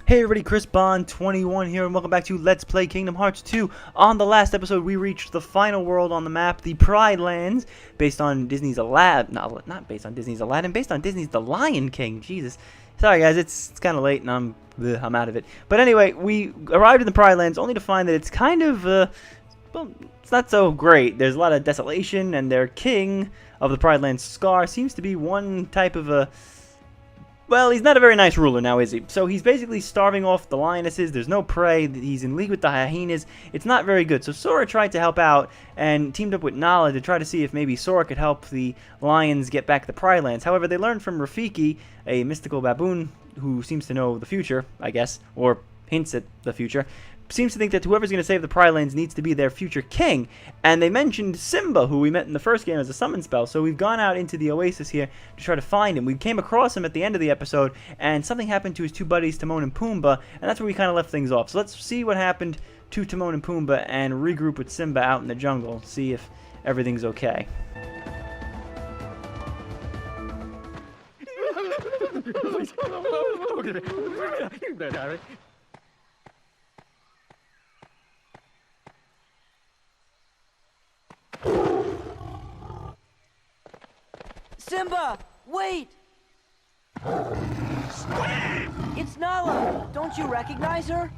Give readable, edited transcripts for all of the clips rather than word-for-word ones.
Hey everybody, Chris Bond 21 here, and welcome back to Let's Play Kingdom Hearts 2. On the last episode, we reached the final world on the map, the Pride Lands, based on Disney's Aladdin. Not based on Disney's Aladdin, based on Disney's The Lion King. Jesus. Sorry guys, it's kind of late and I'm out of it. But anyway, we arrived in the Pride Lands only to find that it's kind of, well, it's not so great. There's a lot of desolation, and their king of the Pride Lands, Scar, seems to be one type of a... Well, he's not a very nice ruler now, is he? So he's basically starving off the lionesses. There's no prey. He's in league with the hyenas. It's not very good. So Sora tried to help out and teamed up with Nala to try to see if maybe Sora could help the lions get back the Pride Lands. However, they learned from Rafiki, a mystical baboon who seems to know the future, I guess, or hints at the future, seems to think that whoever's going to save the Pride Lands needs to be their future king. And they mentioned Simba, who we met in the first game as a summon spell. So we've gone out into the oasis here to try to find him. We came across him at the end of the episode, and something happened to his two buddies, Timon and Pumbaa, and that's where we kind of left things off. So let's see what happened to Timon and Pumbaa and regroup with Simba out in the jungle, see if everything's okay. Simba, wait! It's Nala! Don't you recognize her?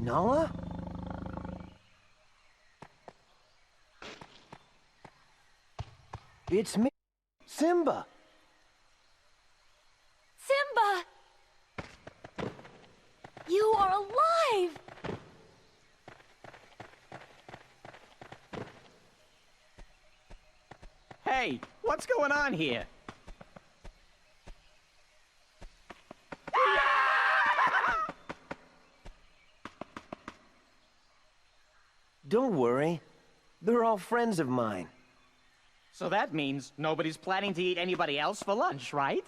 Nala? It's me, Simba! Simba! You are alive! Hey, what's going on here? Don't worry. They're all friends of mine. So that means nobody's planning to eat anybody else for lunch, right?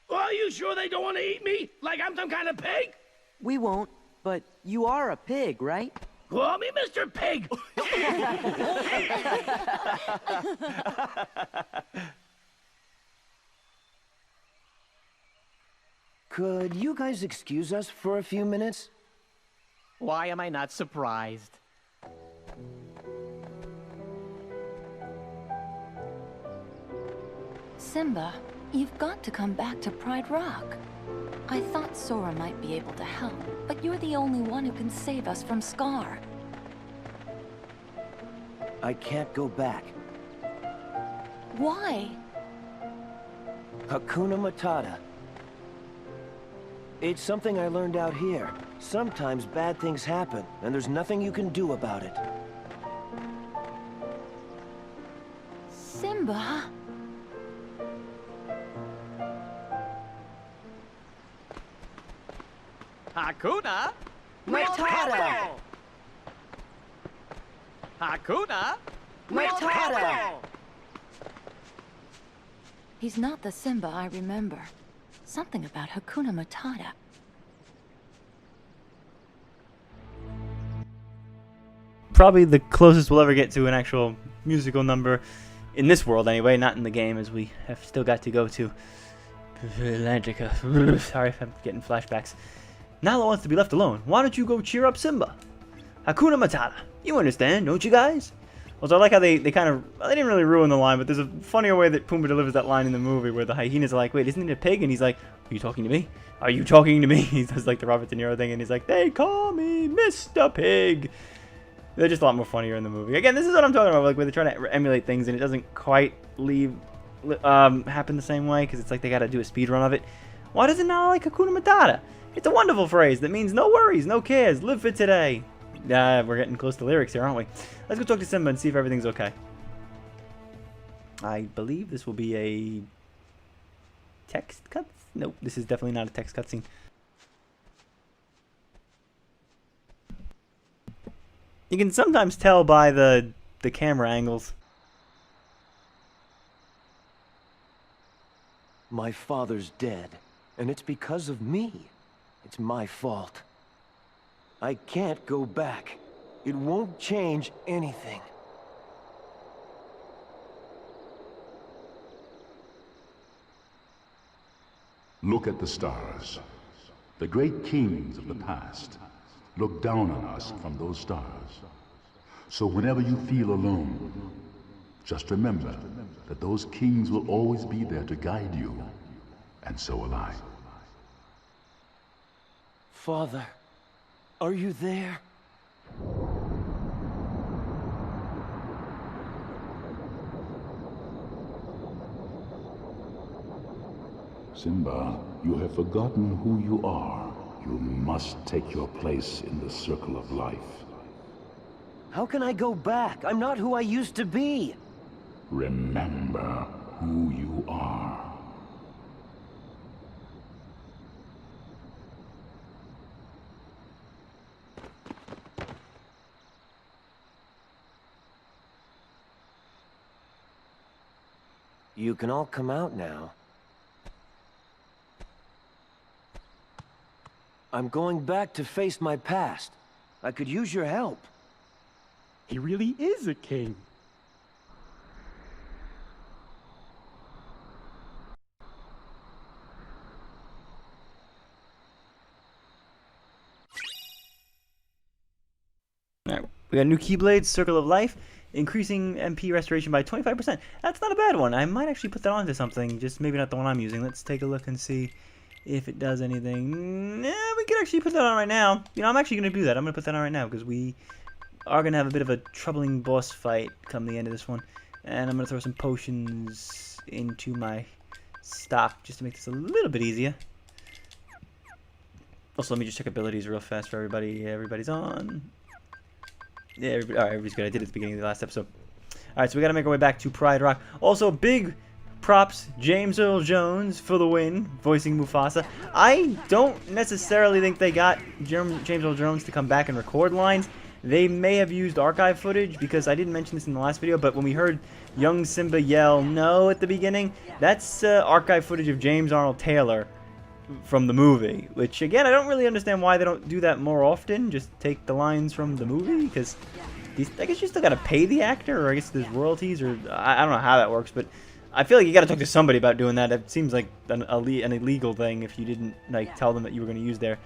Are you sure they don't want to eat me? Like I'm some kind of pig? We won't, but you are a pig, right? Call me Mr. Pig! Could you guys excuse us for a few minutes? Why am I not surprised? Simba, you've got to come back to Pride Rock. I thought Sora might be able to help, but you're the only one who can save us from Scar. I can't go back. Why? Hakuna Matata. It's something I learned out here. Sometimes bad things happen, and there's nothing you can do about it. Simba? Hakuna? Matata! Hakuna? Matata! He's not the Simba I remember. Something about Hakuna Matata. Probably the closest we'll ever get to an actual musical number in this world anyway, not in the game, as we have still got to go to Atlantica. Sorry if I'm getting flashbacks. Nala wants to be left alone. Why don't you go cheer up Simba? Hakuna Matata. You understand, don't you guys? Also, I like how they kind of... Well, they didn't really ruin the line, but there's a funnier way that Pumbaa delivers that line in the movie where the hyenas are like, wait, isn't it a pig? And he's like, are you talking to me? Are you talking to me? He does like the Robert De Niro thing, and he's like, they call me Mr. Pig. They're just a lot more funnier in the movie. Again, this is what I'm talking about, like where they try to emulate things and it doesn't quite happen the same way, because it's like they got to do a speed run of it. Why does it not like Hakuna Matata? It's a wonderful phrase that means no worries, no cares, live for today. We're getting close to lyrics here, aren't we? Let's go talk to Simba and see if everything's okay. I believe this will be a text cut. Nope, this is definitely not a text cutscene. You can sometimes tell by the camera angles. My father's dead, and it's because of me. It's my fault. I can't go back. It won't change anything. Look at the stars. The great kings of the past look down on us from those stars. So whenever you feel alone, just remember that those kings will always be there to guide you, and so will I. Father, are you there? Simba, you have forgotten who you are. You must take your place in the circle of life. How can I go back? I'm not who I used to be. Remember who you are. You can all come out now. I'm going back to face my past. I could use your help. He really is a king. Alright, we got new Keyblades, Circle of Life, increasing MP restoration by 25%. That's not a bad one. I might actually put that onto something, just maybe not the one I'm using. Let's take a look and see if it does anything. Yeah, we could actually put that on right now. You know, I'm actually going to do that. I'm going to put that on right now because we are going to have a bit of a troubling boss fight come the end of this one. And I'm going to throw some potions into my stock just to make this a little bit easier. Also, let me just check abilities real fast for everybody. Yeah, everybody's on. Yeah, everybody, all right, everybody's good. I did it at the beginning of the last episode. All right, so we got to make our way back to Pride Rock. Also, big props, James Earl Jones for the win, voicing Mufasa. I don't necessarily think they got James Earl Jones to come back and record lines. They may have used archive footage, because I didn't mention this in the last video, but when we heard young Simba yell no at the beginning, that's archive footage of James Arnold Taylor from the movie, which again I don't really understand why they don't do that more often. Just take the lines from the movie, because I guess you still gotta pay the actor, or I guess there's royalties, or I don't know how that works, but I feel like you gotta talk to somebody about doing that. It seems like an illegal thing if you didn't like tell them that you were gonna use their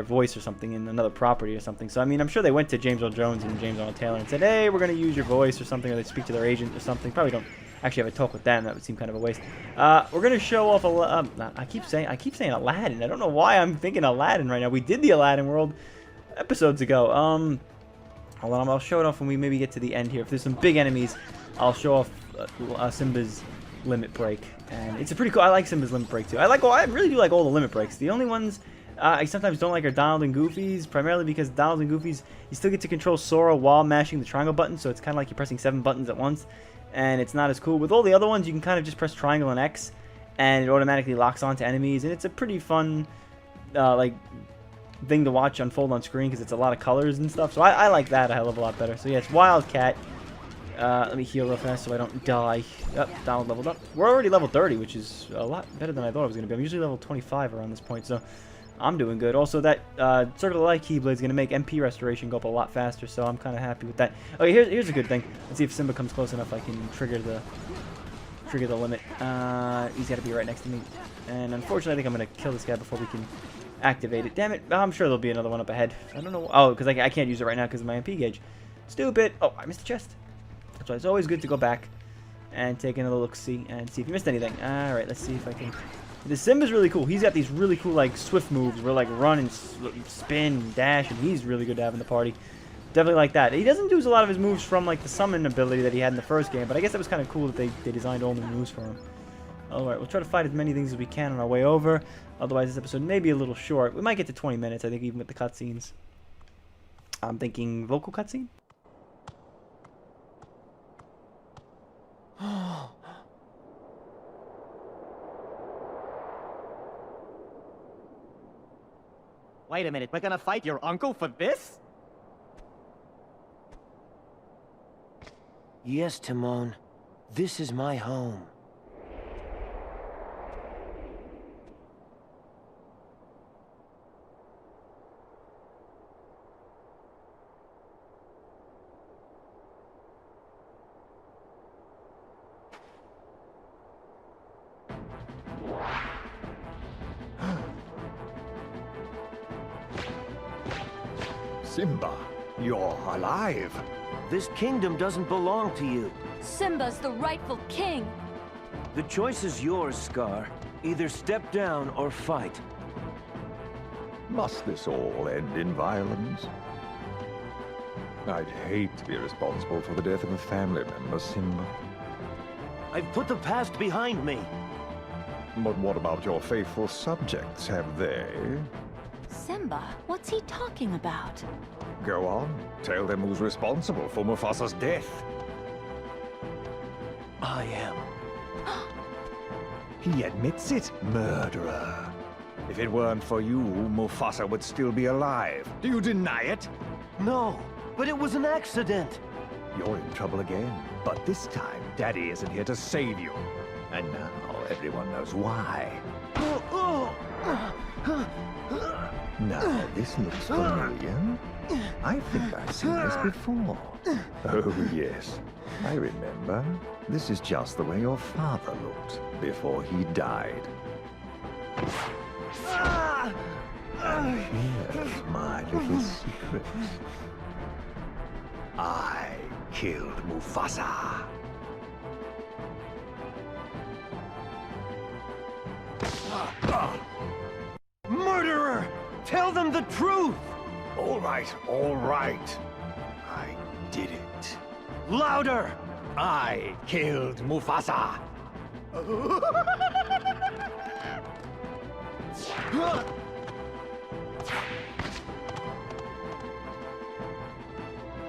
voice or something in another property or something. So I mean, I'm sure they went to James Earl Jones and James Arnold Taylor and said, hey, we're gonna use your voice or something, or they speak to their agent or something. Probably don't actually have a talk with them. That would seem kind of a waste. We're gonna show off I keep saying Aladdin. I don't know why I'm thinking Aladdin right now. We did the Aladdin world episodes ago. Hold on, I'll show it off when we maybe get to the end here. If there's some big enemies, I'll show off Simba's limit break, and it's a pretty cool. I like Simba's limit break too. I really do like all the limit breaks. The only ones I sometimes don't like are Donald and Goofy's, primarily because Donald and Goofy's, you still get to control Sora while mashing the triangle button, so it's kind of like you're pressing 7 buttons at once, and it's not as cool. With all the other ones, you can kind of just press triangle and X, and it automatically locks onto enemies, and it's a pretty fun, like, thing to watch unfold on screen, because it's a lot of colors and stuff, so I like that a hell of a lot better. So yes, Wildcat. Let me heal real fast so I don't die. Yep, Donald leveled up. We're already level 30, which is a lot better than I thought it was going to be. I'm usually level 25 around this point, so I'm doing good. Also, that Circle of Light Keyblade is going to make MP restoration go up a lot faster, so I'm kind of happy with that. Okay, here's a good thing. Let's see if Simba comes close enough I can trigger the limit. He's got to be right next to me. And unfortunately, I think I'm going to kill this guy before we can activate it. Damn it. I'm sure there'll be another one up ahead. I don't know. Oh, because I can't use it right now because of my MP gauge. Stupid. Oh, I missed the chest. That's why it's always good to go back and take another look-see and see if you missed anything. Alright, let's see if I can... The Simba's really cool. He's got these really cool, like, swift moves where, like, run and spin and dash, and he's really good to have in the party. Definitely like that. He doesn't use a lot of his moves from, like, the summon ability that he had in the first game, but I guess that was kind of cool that they designed all new moves for him. Alright, we'll try to fight as many things as we can on our way over. Otherwise, this episode may be a little short. We might get to 20 minutes, I think, even with the cutscenes. I'm thinking vocal cutscene? Wait a minute, we're gonna fight your uncle for this? Yes, Timon. This is my home. Simba, you're alive. This kingdom doesn't belong to you. Simba's the rightful king. The choice is yours, Scar. Either step down or fight. Must this all end in violence? I'd hate to be responsible for the death of a family member, Simba. I've put the past behind me. But what about your faithful subjects? Have they? Simba, what's he talking about? Go on. Tell them who's responsible for Mufasa's death. I am. He admits it, murderer. If it weren't for you, Mufasa would still be alive. Do you deny it? No, but it was an accident. You're in trouble again. But this time, Daddy isn't here to save you. And now everyone knows why. Now, this looks familiar. I think I've seen this before. Oh, yes. I remember. This is just the way your father looked before he died. Here's my little secret. I killed Mufasa. Murderer! Tell them the truth! All right, all right. I did it. Louder! I killed Mufasa.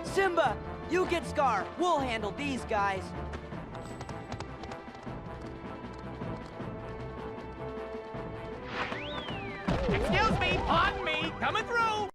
Simba, you get Scar. We'll handle these guys. Excuse me, pardon me, coming through.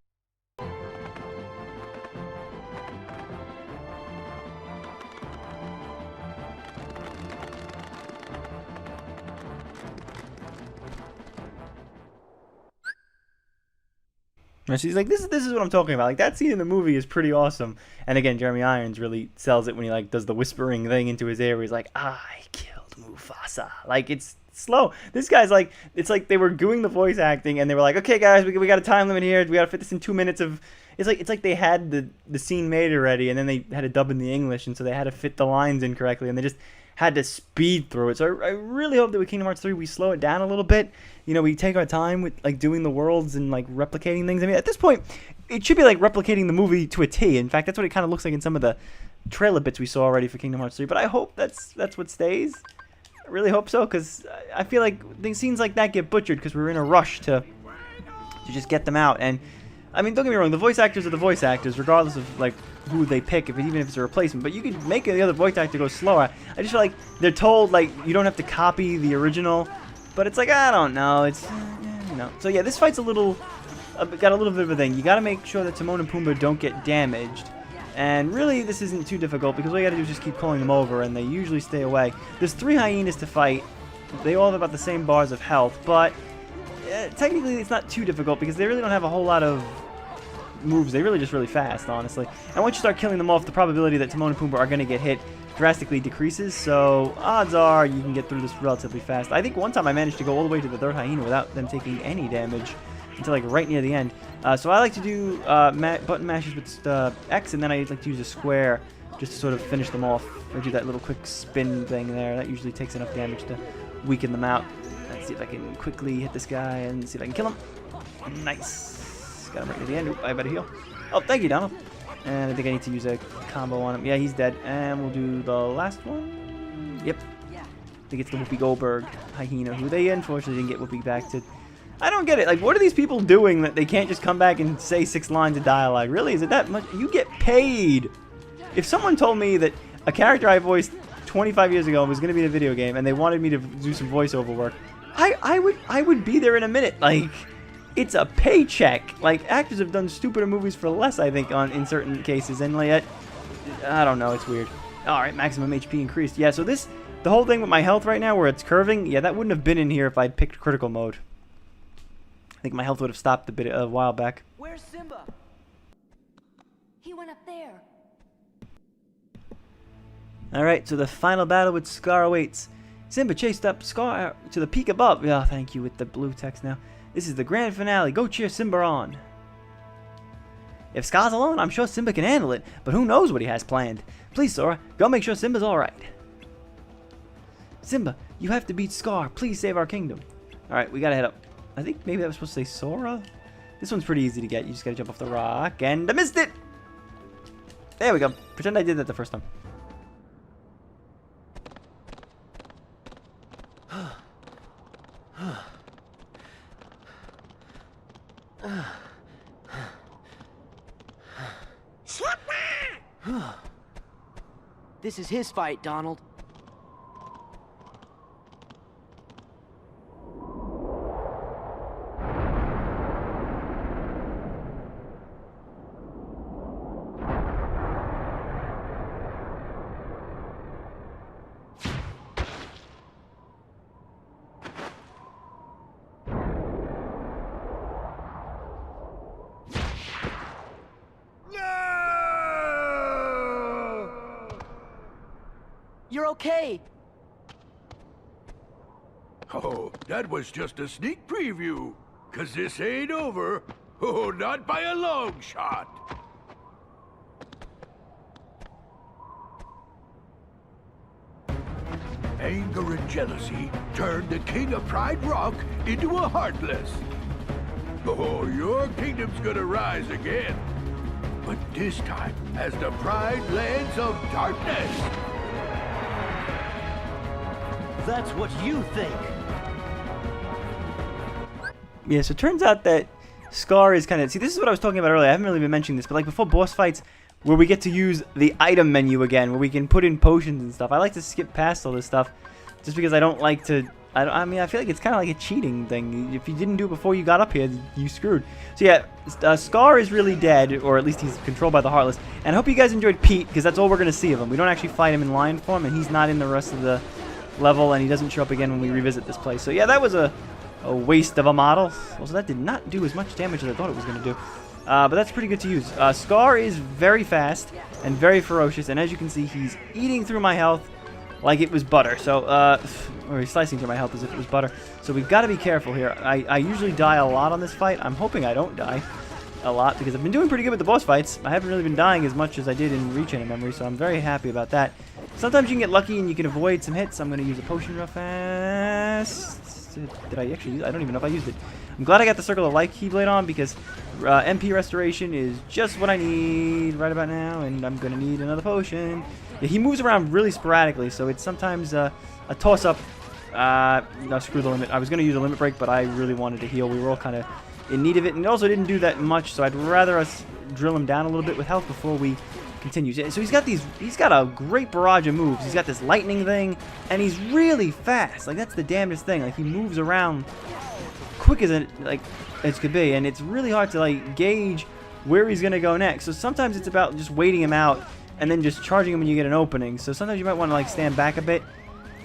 And she's like, this is what I'm talking about. Like, that scene in the movie is pretty awesome. And again, Jeremy Irons really sells it when he like does the whispering thing into his ear. Where he's like, I killed Mufasa. Like, it's slow. This guy's like, it's like they were doing the voice acting and they were like, okay guys, we got a time limit here. We got to fit this in 2 minutes of. It's like they had the scene made already and then they had to dub in the English and so they had to fit the lines in correctly and they just had to speed through it. So I really hope that with Kingdom Hearts 3 we slow it down a little bit. You know, we take our time with like doing the worlds and like replicating things. I mean, at this point, it should be like replicating the movie to a T. In fact, that's what it kind of looks like in some of the trailer bits we saw already for Kingdom Hearts 3. But I hope that's what stays. I really hope so, because I feel like scenes like that get butchered because we're in a rush to just get them out. And I mean, don't get me wrong, the voice actors are the voice actors, regardless of like who they pick, even if it's a replacement. But you could make the other voice actor go slower. I just feel like they're told like you don't have to copy the original, but it's like I don't know. It's you know. So yeah, this fight's got a little bit of a thing. You got to make sure that Timon and Pumbaa don't get damaged. And really, this isn't too difficult because all you got to do is just keep calling them over, and they usually stay away. There's 3 hyenas to fight. They all have about the same bars of health, but technically it's not too difficult because they really don't have a whole lot of moves. They really just really fast, honestly. And once you start killing them off, the probability that Timon and Pumbaa are going to get hit drastically decreases. So odds are you can get through this relatively fast. I think one time I managed to go all the way to the 3rd hyena without them taking any damage until like right near the end. So I like to do button mashes with X, and then I like to use a square just to sort of finish them off. I do that little quick spin thing there. That usually takes enough damage to weaken them out. Let's see if I can quickly hit this guy and see if I can kill him. Nice. Got him right near the end. Oop, I better heal. Oh, thank you, Donald. And I think I need to use a combo on him. Yeah, he's dead. And we'll do the last one. Yep. I think it's the Whoopi Goldberg hyena, who they unfortunately didn't get Whoopi back to. I don't get it. Like, what are these people doing that they can't just come back and say 6 lines of dialogue? Really? Is it that much? You get paid. If someone told me that a character I voiced 25 years ago was going to be in a video game and they wanted me to do some voiceover work, I would be there in a minute. Like, it's a paycheck. Like, actors have done stupider movies for less, I think, in certain cases. And yet, I don't know. It's weird. All right, maximum HP increased. Yeah, so the whole thing with my health right now where it's curving, yeah, that wouldn't have been in here if I'd picked critical mode. I think my health would have stopped a while back. Where's Simba? He went up there. Alright, so the final battle with Scar awaits. Simba chased up Scar to the peak above. Yeah, thank you, with the blue text now. This is the grand finale. Go cheer Simba on. If Scar's alone, I'm sure Simba can handle it, but who knows what he has planned. Please, Sora, go make sure Simba's alright. Simba, you have to beat Scar. Please save our kingdom. Alright, we gotta head up. I think maybe that was supposed to say Sora? This one's pretty easy to get. You just gotta jump off the rock, and I missed it! There we go. Pretend I did that the first time. This is his fight, Donald. You're okay. Oh, that was just a sneak preview. 'Cause this ain't over. Oh, not by a long shot. Anger and jealousy turned the king of Pride Rock into a Heartless. Oh, your kingdom's gonna rise again. But this time as the Pride Lands of Darkness. That's what you think. Yeah, so it turns out that Scar is kind of... See, this is what I was talking about earlier. I haven't really been mentioning this, but like before boss fights, where we get to use the item menu again, where we can put in potions and stuff. I like to skip past all this stuff, just because I don't like to... I mean, I feel like it's kind of like a cheating thing. If you didn't do it before you got up here, you screwed. So yeah, Scar is really dead, or at least he's controlled by the Heartless. And I hope you guys enjoyed Pete, because that's all we're going to see of him. We don't actually fight him in lion form, and he's not in the rest of the level, and he doesn't show up again when we revisit this place. So yeah, that was a waste of a model. Also, that did not do as much damage as I thought it was going to do. But that's pretty good to use. Scar is very fast and very ferocious, and as you can see, he's eating through my health like it was butter. So, or he's slicing through my health as if it was butter. So we've got to be careful here. I usually die a lot on this fight. I'm hoping I don't die a lot, because I've been doing pretty good with the boss fights. I haven't really been dying as much as I did in Rechain of Memory, so I'm very happy about that. Sometimes you can get lucky and you can avoid some hits. I'm going to use a potion real fast. Did I actually use it? I don't even know if I used it. I'm glad I got the Circle of Light Keyblade on, because MP restoration is just what I need right about now, and I'm going to need another potion. Yeah, he moves around really sporadically, so it's sometimes a toss-up. No, screw the limit. I was going to use a limit break, but I really wanted to heal. We were all kind of in need of it, and it also didn't do that much, so I'd rather us drill him down a little bit with health before we continue. So he's got a great barrage of moves. He's got this lightning thing, and he's really fast. Like, that's the damnedest thing. Like, he moves around quick as it could be, and it's really hard to like gauge where he's gonna go next. So sometimes it's about just waiting him out and then just charging him when you get an opening. So sometimes you might want to like stand back a bit.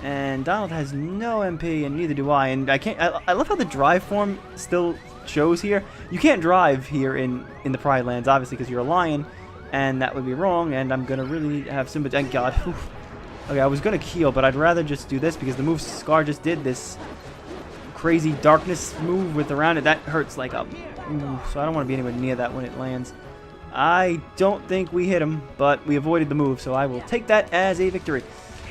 And Donald has no MP, and neither do I. And I love how the drive form still shows here. You can't drive here in the Pride Lands, obviously, because you're a lion, and that would be wrong. And I'm gonna really have Simba. Thank God. Okay, I was gonna heal, but I'd rather just do this, because the move Scar just did, this crazy darkness move with around it, that hurts like a... so I don't want to be anywhere near that when it lands. I don't think we hit him, but we avoided the move, so I will take that as a victory.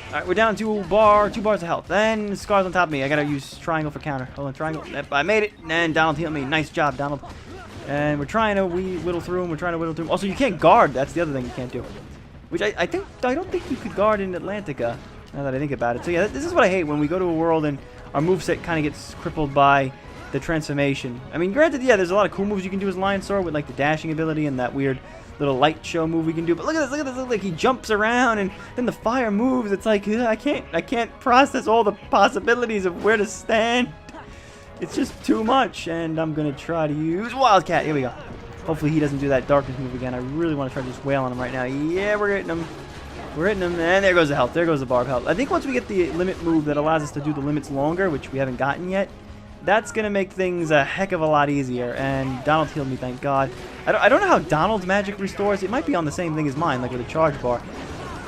Alright, we're down to 2 bars of health. Then Scar's on top of me. I gotta use triangle for counter. Hold on, triangle. Yep, I made it. And Donald healed me. Nice job, Donald. And we're trying to whittle through him. Also, you can't guard. That's the other thing you can't do. Which I don't think you could guard in Atlantica, now that I think about it. So yeah, this is what I hate when we go to a world and our moveset kind of gets crippled by the transformation. I mean, granted, yeah, there's a lot of cool moves you can do as Lion Sora with like the dashing ability and that weird little light show move we can do. But look at this, look, like he jumps around and then the fire moves. It's like, I can't process all the possibilities of where to stand. It's just too much, and I'm gonna try to use Wildcat. Here we go. Hopefully he doesn't do that darkness move again. I really want to try to just wail on him right now. Yeah, we're hitting him. We're hitting him, and there goes the health. There goes the bar of health. I think once we get the limit move that allows us to do the limits longer, which we haven't gotten yet, that's going to make things a heck of a lot easier. And Donald healed me, thank God. I don't know how Donald's magic restores. It might be on the same thing as mine, like with a charge bar.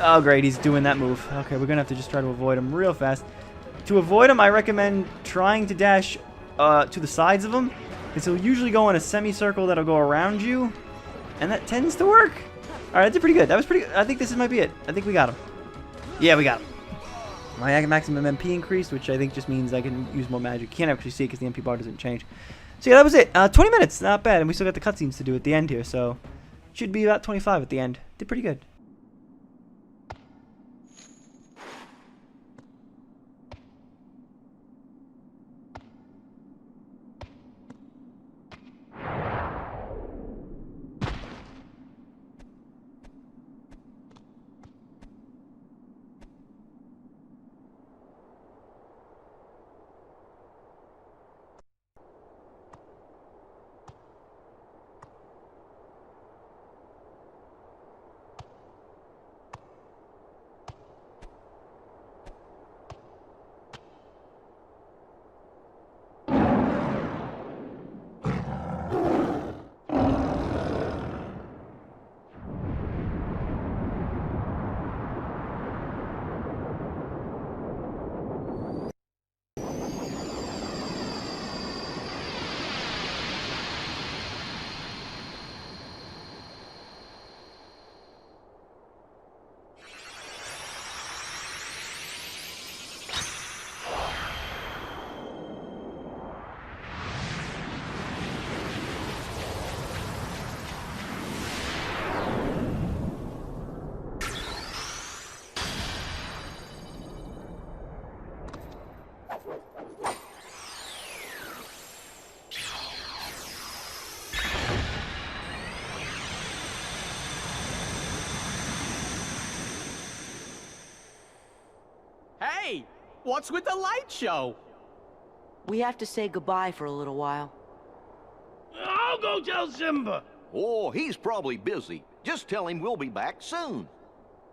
Oh, great. He's doing that move. Okay, we're going to have to just try to avoid him real fast. To avoid him, I recommend trying to dash to the sides of him, because he'll usually go in a semicircle that'll go around you. And that tends to work. Alright, I did pretty good. That was pretty good. I think this might be it. I think we got him. Yeah, we got him. My maximum MP increased, which I think just means I can use more magic. You can't actually see it because the MP bar doesn't change. So yeah, that was it. 20 minutes, not bad. And we still got the cutscenes to do at the end here, so should be about 25 at the end. Did pretty good. Hey, what's with the light show? We have to say goodbye for a little while. I'll go tell Simba. Oh, he's probably busy. Just tell him we'll be back soon.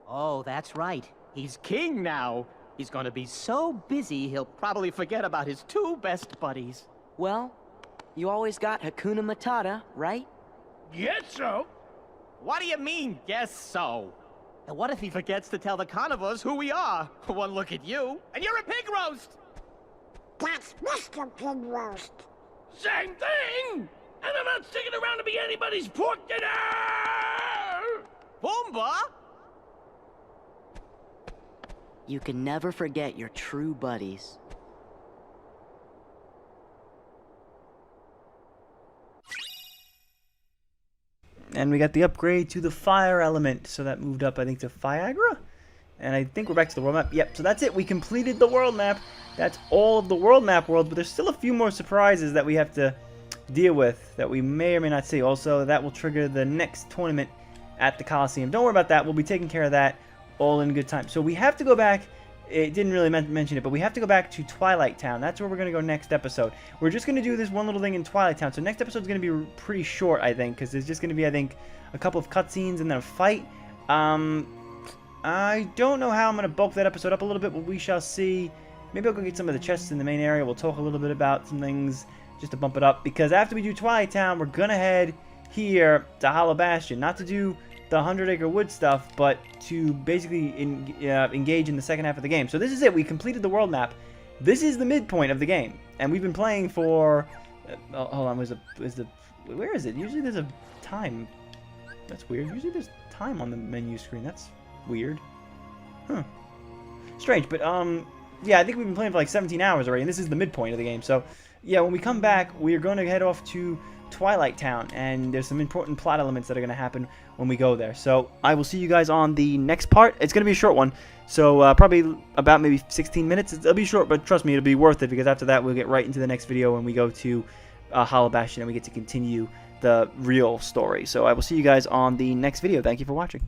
Oh, that's right. He's king now. He's gonna be so busy, he'll probably forget about his two best buddies. Well, you always got Hakuna Matata, right? Guess so. What do you mean, guess so? And what if he forgets to tell the carnivores who we are? One look at you, and you're a pig roast! That's Mr. Pig Roast. Same thing. And I'm not sticking around to be anybody's pork dinner. Boomba! You can never forget your true buddies. And we got the upgrade to the fire element. So that moved up, I think, to Viagra. And I think we're back to the world map. Yep, so that's it. We completed the world map. That's all of the world map worlds. But there's still a few more surprises that we have to deal with that we may or may not see. Also, that will trigger the next tournament at the Coliseum. Don't worry about that. We'll be taking care of that all in good time. So we have to go back. It didn't really mention it, but we have to go back to Twilight Town. That's where we're going to go next episode. We're just going to do this one little thing in Twilight Town. So next episode is going to be pretty short, I think, because there's just going to be, I think, a couple of cutscenes and then a fight. I don't know how I'm going to bulk that episode up a little bit, but we shall see. Maybe I'll go get some of the chests in the main area. We'll talk a little bit about some things just to bump it up, because after we do Twilight Town, we're going to head here to Hollow Bastion. Not to do the 100-acre wood stuff, but to basically engage in the second half of the game. So this is it. We completed the world map. This is the midpoint of the game, and we've been playing for. Hold on, where is it? Usually there's a time. That's weird. Usually there's time on the menu screen. That's weird. Huh. Strange, but yeah, I think we've been playing for like 17 hours already, and this is the midpoint of the game. So yeah, when we come back, we are going to head off to Twilight Town, and there's some important plot elements that are going to happen when we go there. So I will see you guys on the next part. It's going to be a short one, so probably about maybe 16 minutes. It'll be short, but trust me, it'll be worth it, because after that we'll get right into the next video when we go to Hollow Bastion and we get to continue the real story. So I will see you guys on the next video. Thank you for watching.